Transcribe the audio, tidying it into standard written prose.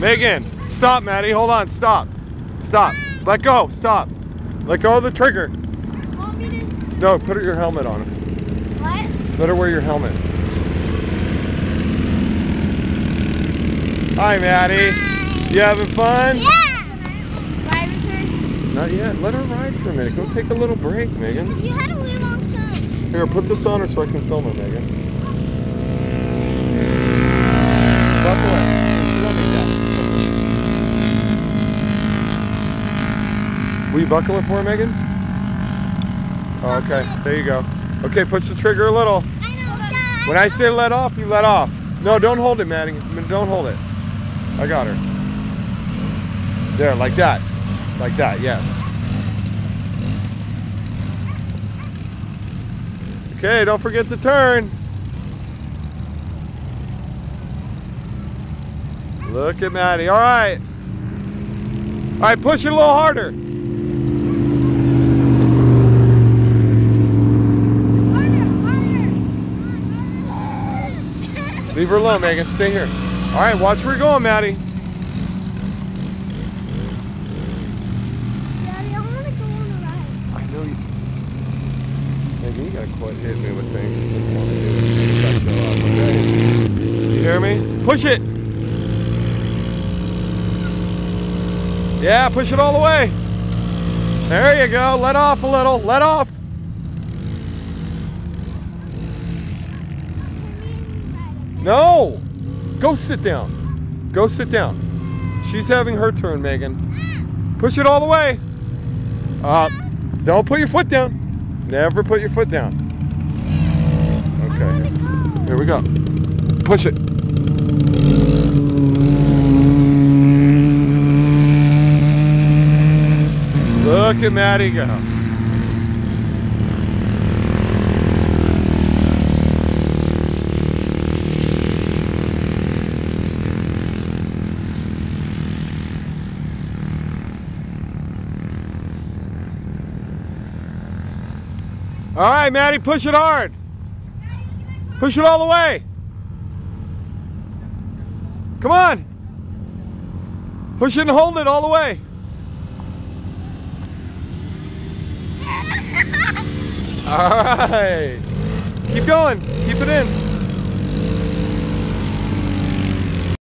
Megan, stop, Maddie. Hold on. Stop. Stop. Let go. Stop. Let go of the trigger. Want me to... No, put your helmet on. What? Let her wear your helmet. Hi, Maddie. Hi. You having fun? Yeah. Ride with her? Not yet. Let her ride for a minute. Go take a little break, Megan. Because you had a really long time. Here, put this on her so I can film her, Megan. Buckle it. Let me down. Will you buckle it for her, Megan? Oh, okay. There you go. Okay, push the trigger a little. I know, Dad. When I say let off, you let off. No, don't hold it, Maddie. Don't hold it. I got her. There, like that. Like that, yes. Okay, don't forget to turn. Look at Maddie. All right. All right, push it a little harder. Leave her alone, Megan. Stay here. All right, watch where you're going, Maddie. Daddy, I want to go on a ride. I know you. Megan, you gotta quit hitting me with things. You hear me? Push it. Yeah, push it all the way. There you go. Let off a little. Let off. No! Go sit down. Go sit down. She's having her turn, Megan. Push it all the way. Don't put your foot down. Never put your foot down. Okay. Here we go. Push it. Look at Maddie go. All right, Maddie, push it hard. Push it all the way. Come on. Push it and hold it all the way. All right. Keep going. Keep it in.